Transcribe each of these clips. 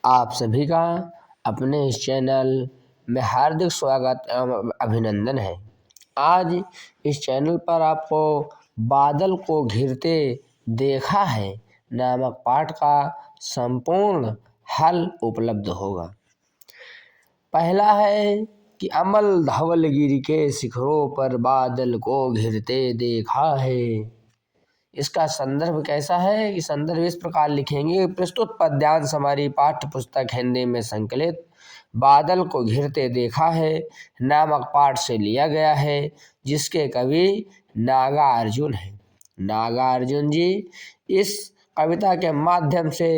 आप सभी का अपने इस चैनल में हार्दिक स्वागत एवं अभिनंदन है। आज इस चैनल पर आपको बादल को घिरते देखा है नामक पाठ का संपूर्ण हल उपलब्ध होगा। पहला है कि अमल धवलगिरी के शिखरों पर बादल को घिरते देखा है। इसका संदर्भ कैसा है कि संदर्भ इस प्रकार लिखेंगे। प्रस्तुत पद्यांश हमारी पाठ्य पुस्तक हिंदी में संकलित बादल को घिरते देखा है नामक पाठ से लिया गया है, जिसके कवि नागार्जुन हैं। नागार्जुन जी इस कविता के माध्यम से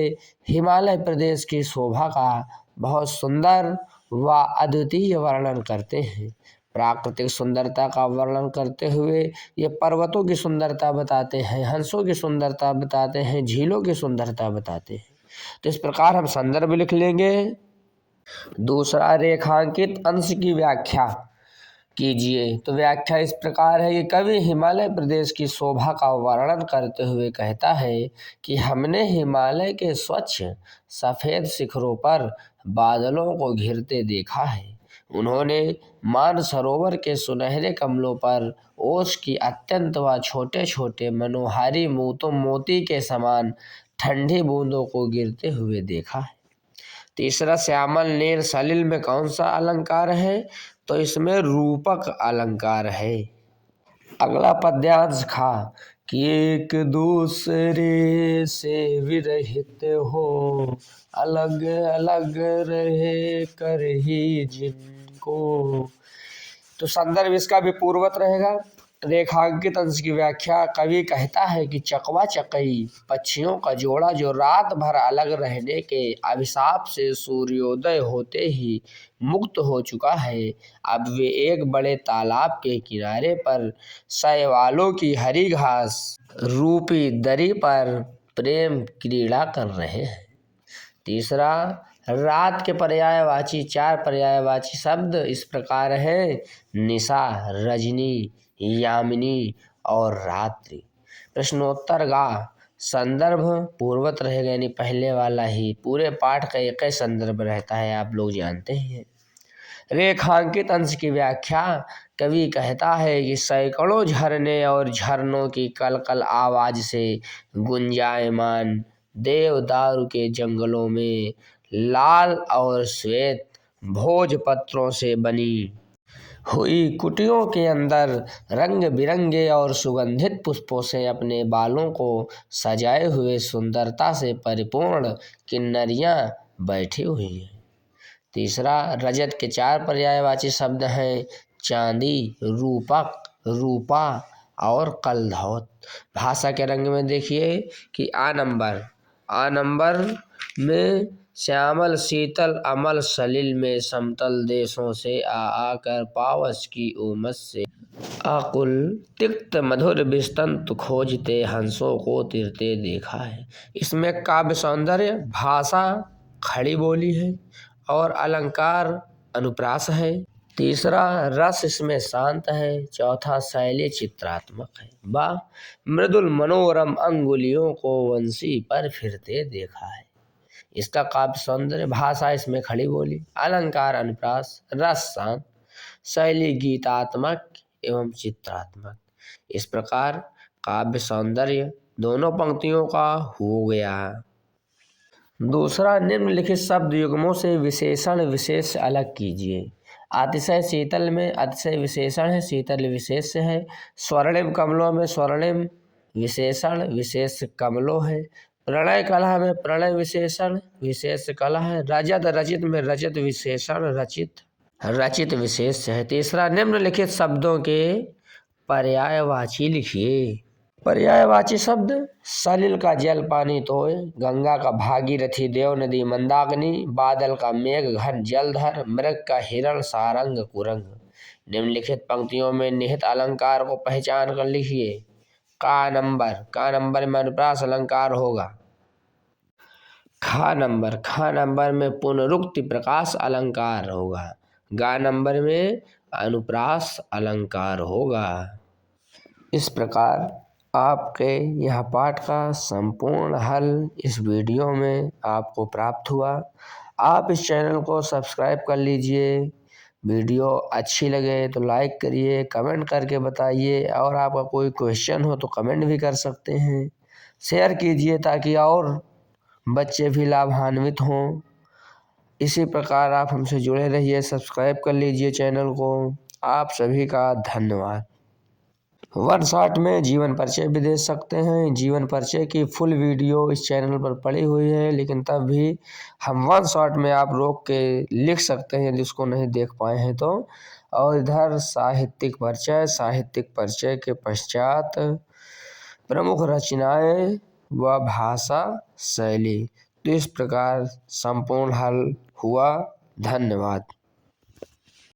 हिमालय प्रदेश की शोभा का बहुत सुंदर व अद्वितीय वर्णन करते हैं। प्राकृतिक सुंदरता का वर्णन करते हुए ये पर्वतों की सुंदरता बताते हैं, हंसों की सुंदरता बताते हैं, झीलों की सुंदरता बताते हैं। तो इस प्रकार हम संदर्भ लिख लेंगे। दूसरा, रेखांकित अंश की व्याख्या कीजिए। तो व्याख्या इस प्रकार है कि कवि हिमालय प्रदेश की शोभा का वर्णन करते हुए कहता है कि हमने हिमालय के स्वच्छ सफ़ेद शिखरों पर बादलों को घिरते देखा है। उन्होंने मानसरोवर के सुनहरे कमलों पर ओस की अत्यंत व छोटे छोटे मनोहारी मोती के समान ठंडी बूंदों को गिरते हुए देखा है। तीसरा, श्यामल नील सलिल में कौन सा अलंकार है? तो इसमें रूपक अलंकार है। अगला पद्यांश खा कि एक दूसरे से विरहित हो, अलग अलग रहे कर ही जिनको। तो संदर्भ इसका भी पूर्वत रहेगा। रेखांकित अंश की व्याख्या, कवि कहता है कि चकवा चकई पक्षियों का जोड़ा जो रात भर अलग रहने के अभिशाप से सूर्योदय होते ही मुक्त हो चुका है, अब वे एक बड़े तालाब के किनारे पर शैवालों की हरी घास रूपी दरी पर प्रेम क्रीड़ा कर रहे हैं। तीसरा, रात के पर्यायवाची 4 पर्यायवाची शब्द इस प्रकार हैं: निशा, रजनी, यामिनी और रात्रि। प्रश्नोत्तर गा, संदर्भ पूर्वत रहेगा, यानी पहले वाला ही। पूरे पाठ का एक ही संदर्भ रहता है, आप लोग जानते ही हैं। रेखांकित अंश की व्याख्या, कवि कहता है कि सैकड़ों झरने और झरनों की कलकल आवाज से गुंजायमान देवदारू के जंगलों में लाल और श्वेत भोजपत्रों से बनी हुई कुटियों के अंदर रंग बिरंगे और सुगंधित पुष्पों से अपने बालों को सजाए हुए सुंदरता से परिपूर्ण किन्नरियां बैठी हुई हैं। तीसरा, रजत के 4 पर्यायवाची शब्द हैं: चांदी, रूपक, रूपा और कलधौत। भाषा के रंग में देखिए कि आ नंबर में श्यामल शीतल अमल सलिल में समतल देशों से आकर पावस की उमस से आकुल तिक्त मधुर विस्तंत खोजते हंसों को तिरते देखा है। इसमें काव्य सौंदर्य, भाषा खड़ी बोली है और अलंकार अनुप्रास है। तीसरा, रस इसमें शांत है। चौथा, शैली चित्रात्मक है। मृदुल मनोरम अंगुलियों को वंशी पर फिरते देखा है। इसका काव्य सौंदर्य, भाषा इसमें खड़ी बोली, अलंकार अनुप्रास, रस शांत, शैली गीतात्मक एवं चित्रात्मक। इस प्रकार काव्य सौंदर्य दोनों पंक्तियों का हो गया। दूसरा, निम्नलिखित शब्द युग्मों से विशेषण विशेष अलग कीजिए। अतिशय शीतल में अतिशय विशेषण है, शीतल विशेष है। स्वर्णिम कमलों में स्वर्णिम विशेषण विशेष कमलों है। प्रणय कलह में प्रणय विशेषण विशेष कलह है। रजत रचित में रजत विशेषण रचित विशेष है। तीसरा, निम्नलिखित शब्दों के पर्यायवाची लिखिए। पर्यायवाची शब्द: सलिल का जल पानी तोय, गंगा का भागीरथी, देव नदी मंदाकिनी, बादल का मेघ घन जलधर, मृग का हिरण सारंग कुरंग। निम्नलिखित पंक्तियों में निहित अलंकार को पहचान कर लिखिए। का नंबर में अनुप्रास अलंकार होगा। खा नंबर में पुनरुक्ति प्रकाश अलंकार होगा। गा नंबर में अनुप्रास अलंकार होगा। इस प्रकार आपके यह पाठ का संपूर्ण हल इस वीडियो में आपको प्राप्त हुआ। आप इस चैनल को सब्सक्राइब कर लीजिए। वीडियो अच्छी लगे तो लाइक करिए, कमेंट करके बताइए, और आपका कोई क्वेश्चन हो तो कमेंट भी कर सकते हैं। शेयर कीजिए ताकि और बच्चे भी लाभान्वित हों। इसी प्रकार आप हमसे जुड़े रहिए, सब्सक्राइब कर लीजिए चैनल को। आप सभी का धन्यवाद। वन शॉट में जीवन परिचय भी दे सकते हैं। जीवन परिचय की फुल वीडियो इस चैनल पर पड़ी हुई है, लेकिन तब भी हम वन शॉट में आप रोक के लिख सकते हैं जिसको नहीं देख पाए हैं तो। और इधर साहित्यिक परिचय के पश्चात प्रमुख रचनाएं व भाषा शैली। तो इस प्रकार संपूर्ण हल हुआ। धन्यवाद।